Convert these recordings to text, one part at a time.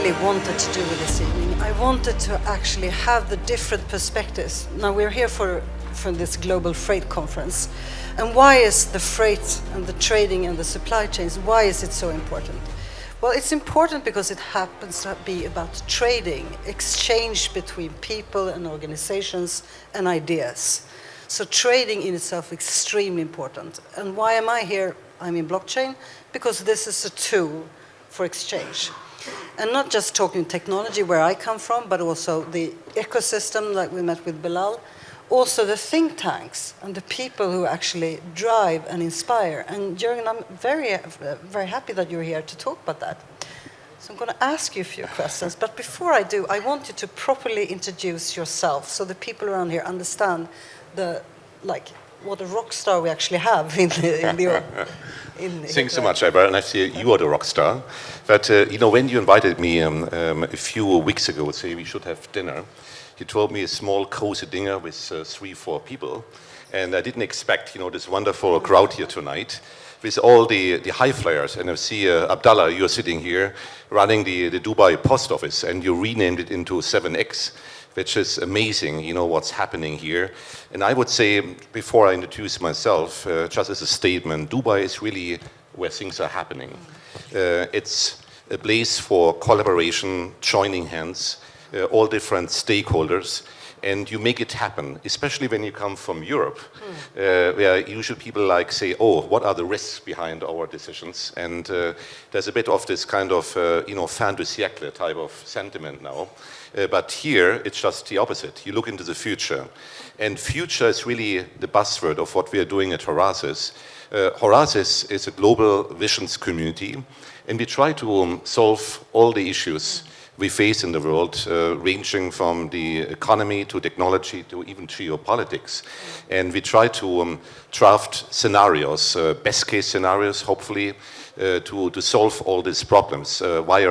really wanted to do with this evening. I wanted to actually have the different perspectives. Now we're here for this global freight conference. And why is the freight and the trading and the supply chains, why is it so important? Well, it's important because it happens to be about trading, exchange between people and organizations and ideas. So trading in itself is extremely important. And why am I here? I'm in blockchain because this is a tool for exchange. And not just talking technology where I come from, but also the ecosystem like we met with Bilal, also the think tanks and the people who actually drive and inspire. And Jürgen, I'm very, very happy that you're here to talk about that. So I'm going to ask you a few questions, but before I do, I want you to properly introduce yourself so the people around here understand what a rock star we actually have in the Thanks so much, Ebba, and I see you are the rock star. But when you invited me a few weeks ago, say we should have dinner, you told me a small cozy dinner with 3-4 people, and I didn't expect this wonderful crowd here tonight with all the high flyers. And I see Abdallah, you're sitting here running the Dubai post office, and you renamed it into 7X, which is amazing, what's happening here. And I would say, before I introduce myself, just as a statement, Dubai is really where things are happening. It's a place for collaboration, joining hands, all different stakeholders, and you make it happen, especially when you come from Europe, where usually people say, oh, what are the risks behind our decisions? And there's a bit of this kind of, fin de siècle type of sentiment now. But here, it's just the opposite. You look into the future. And future is really the buzzword of what we are doing at Horasis. Horasis is a global visions community, and we try to solve all the issues we face in the world, ranging from the economy to technology to even geopolitics. And we try to draft scenarios, best case scenarios, hopefully, to solve all these problems via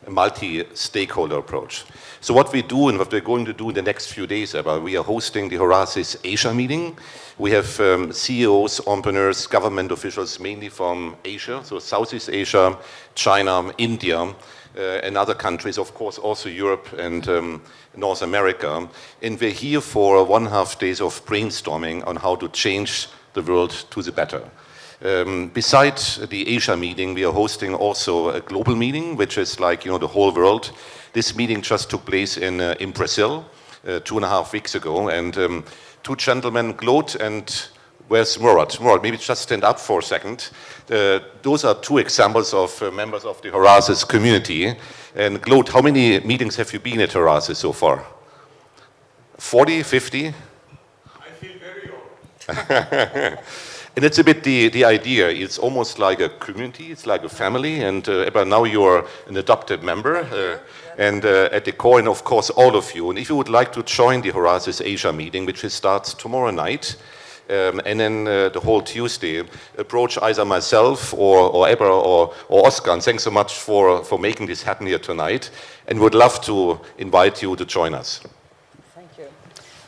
a multi-stakeholder approach. So what we do and what we're going to do in the next few days, Ebba, we are hosting the Horasis Asia meeting. We have CEOs, entrepreneurs, government officials, mainly from Asia, so Southeast Asia, China, India, and other countries, of course, also Europe and North America. And we're here for 1.5 days of brainstorming on how to change the world to the better. Besides the Asia meeting, we are hosting also a global meeting, which is the whole world. This meeting just took place in Brazil 2.5 weeks ago, and 2 gentlemen, Claude and where's Murat? Murat, maybe just stand up for a second. Those are 2 examples of members of the Horasis community. And Claude, how many meetings have you been at Horasis so far? 40, 50? I feel very old. And it's a bit the idea. It's almost like a community. It's like a family. And Ebba, now you're an adopted member. And at the core, and of course, all of you. And if you would like to join the Horasis Asia meeting, which starts tomorrow night, and then the whole Tuesday, approach either myself or Ebba or Oscar. And thanks so much for making this happen here tonight. And would love to invite you to join us.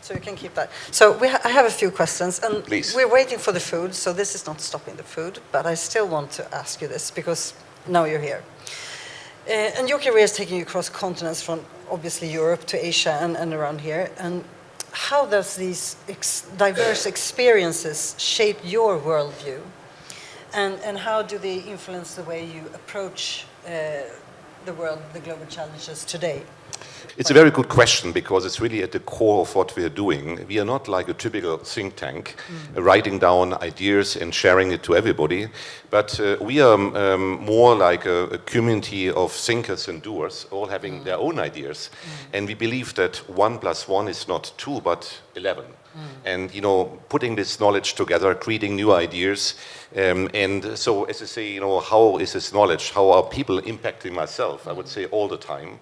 So you can keep that. So I have a few questions, and Please. We're waiting for the food, so this is not stopping the food, but I still want to ask you this, because now you're here. And your career is taking you across continents from, obviously, Europe to Asia and around here. And how does these diverse experiences shape your worldview? And how do they influence the way you approach the world, the global challenges today? It's a very good question, because it's really at the core of what we are doing. We are not like a typical think tank, writing down ideas and sharing it to everybody, but we are more like a community of thinkers and doers, all having their own ideas. And we believe that 1 + 1 is not 2, but 11. And putting this knowledge together, creating new ideas, and so as I say, how is this knowledge? How are people impacting myself? I would say all the time,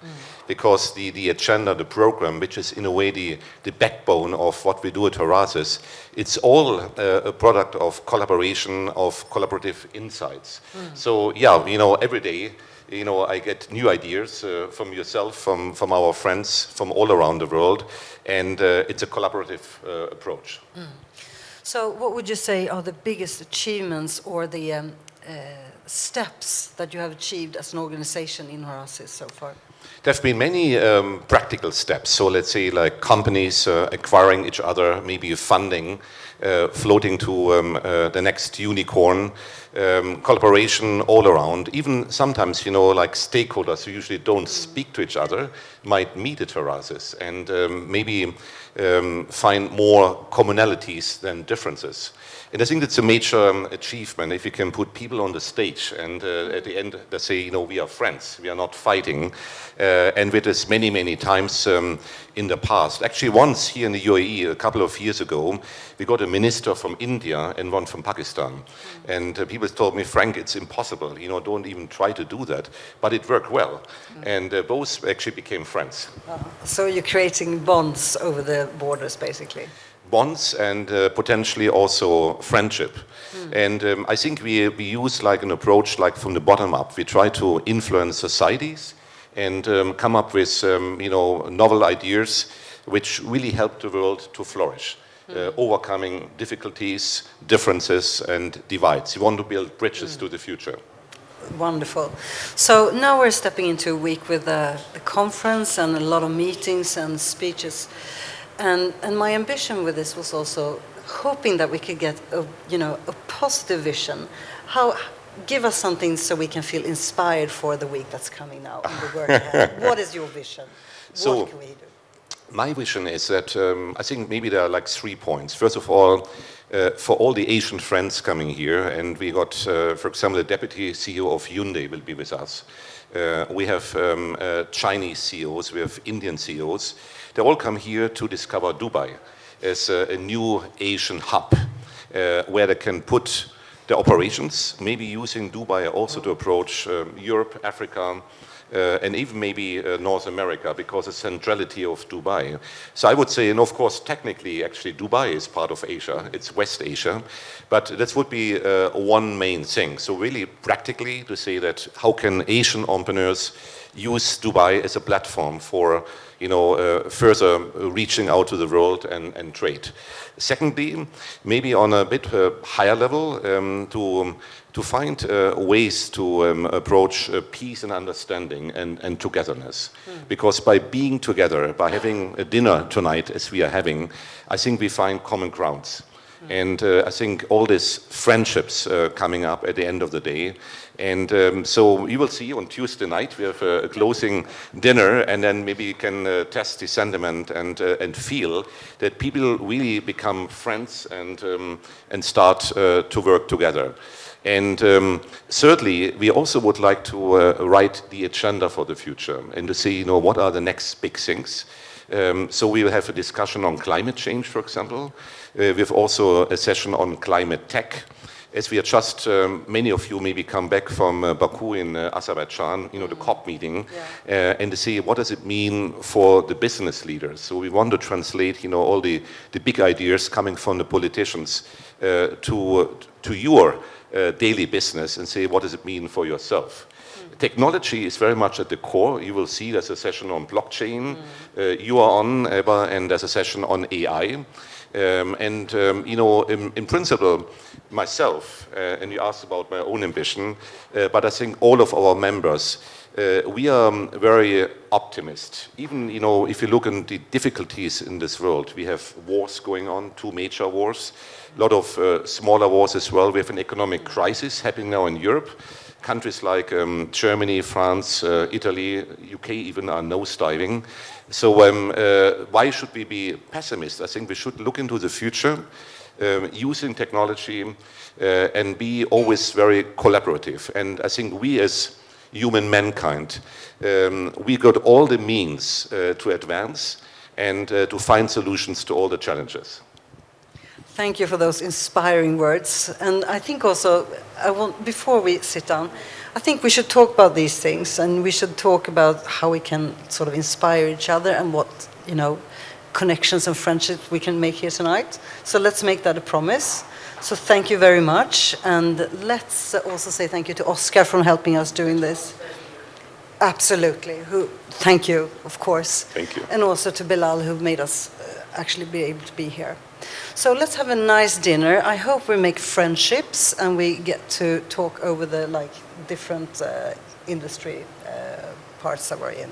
because the agenda, the program, which is in a way the backbone of what we do at Horasis, it's all a product of collaboration, of collaborative insights. So yeah, every day, I get new ideas from yourself, from our friends, from all around the world, and it's a collaborative approach. So what would you say are the biggest achievements or the steps that you have achieved as an organization in Horasis so far? There have been many practical steps. So let's say like companies acquiring each other, maybe funding, floating to the next unicorn, collaboration all around. Even sometimes, like stakeholders who usually don't speak to each other might meet at Horasis and maybe find more commonalities than differences. And I think that's a major achievement if you can put people on the stage and at the end they say, we are friends, we are not fighting. And with this many, many times in the past. Actually, once here in the UAE, a couple of years ago, we got a minister from India and one from Pakistan. And people told me, Frank, it's impossible, don't even try to do that. But it worked well. And both actually became friends. So you're creating bonds over the borders, basically. Bonds and potentially also friendship. And I think we use like an approach like from the bottom up. We try to influence societies and come up with novel ideas which really help the world to flourish, overcoming difficulties, differences and divides. We want to build bridges to the future. Wonderful. So now we're stepping into a week with the conference and a lot of meetings and speeches. And my ambition with this was also hoping that we could get a positive vision. Give us something so we can feel inspired for the week that's coming now and the work ahead. What is your vision? What can we do? My vision is that I think maybe there are like 3 points. First of all, for all the Asian friends coming here, and we got, for example, the deputy CEO of Hyundai will be with us. We have Chinese CEOs, we have Indian CEOs. They all come here to discover Dubai as a new Asian hub where they can put the operations, maybe using Dubai also to approach Europe, Africa, and even maybe North America because of the centrality of Dubai. So I would say, and of course, technically, actually, Dubai is part of Asia. It's West Asia. But that would be one main thing. So really practically to say that how can Asian entrepreneurs use Dubai as a platform for further reaching out to the world and trade. Secondly, maybe on a bit higher level, to find ways to approach peace and understanding and togetherness. Because by being together, by having a dinner tonight as we are having, I think we find common grounds. And I think all these friendships coming up at the end of the day. And so you will see on Tuesday night, we have a closing dinner, and then maybe you can test the sentiment and feel that people really become friends and start to work together. And thirdly, we also would like to write the agenda for the future and to see, what are the next big things. So we will have a discussion on climate change, for example. We have also a session on climate tech. As we are just, many of you maybe come back from Baku in Azerbaijan, the COP meeting, and to see what does it mean for the business leaders. So we want to translate, all the big ideas coming from the politicians to your daily business and say, what does it mean for yourself? Technology is very much at the core. You will see there's a session on blockchain. You are on, Ebba, and there's a session on AI. In principle, myself, and you asked about my own ambition, but I think all of our members, we are very optimist. Even, if you look at the difficulties in this world, we have wars going on, 2 major wars, a lot of smaller wars as well. We have an economic crisis happening now in Europe. Countries like Germany, France, Italy, UK even are nosediving. So why should we be pessimists? I think we should look into the future, using technology and be always very collaborative. And I think we as human mankind, we got all the means to advance and to find solutions to all the challenges. Thank you for those inspiring words. And I think also, before we sit down, I think we should talk about these things, and we should talk about how we can sort of inspire each other and what, connections and friendships we can make here tonight. So let's make that a promise. So thank you very much. And let's also say thank you to Oscar for helping us doing this. Absolutely. Thank you, of course. Thank you. And also to Bilal, who made us actually be able to be here. So let's have a nice dinner. I hope we make friendships and we get to talk over the different industry parts that we're in.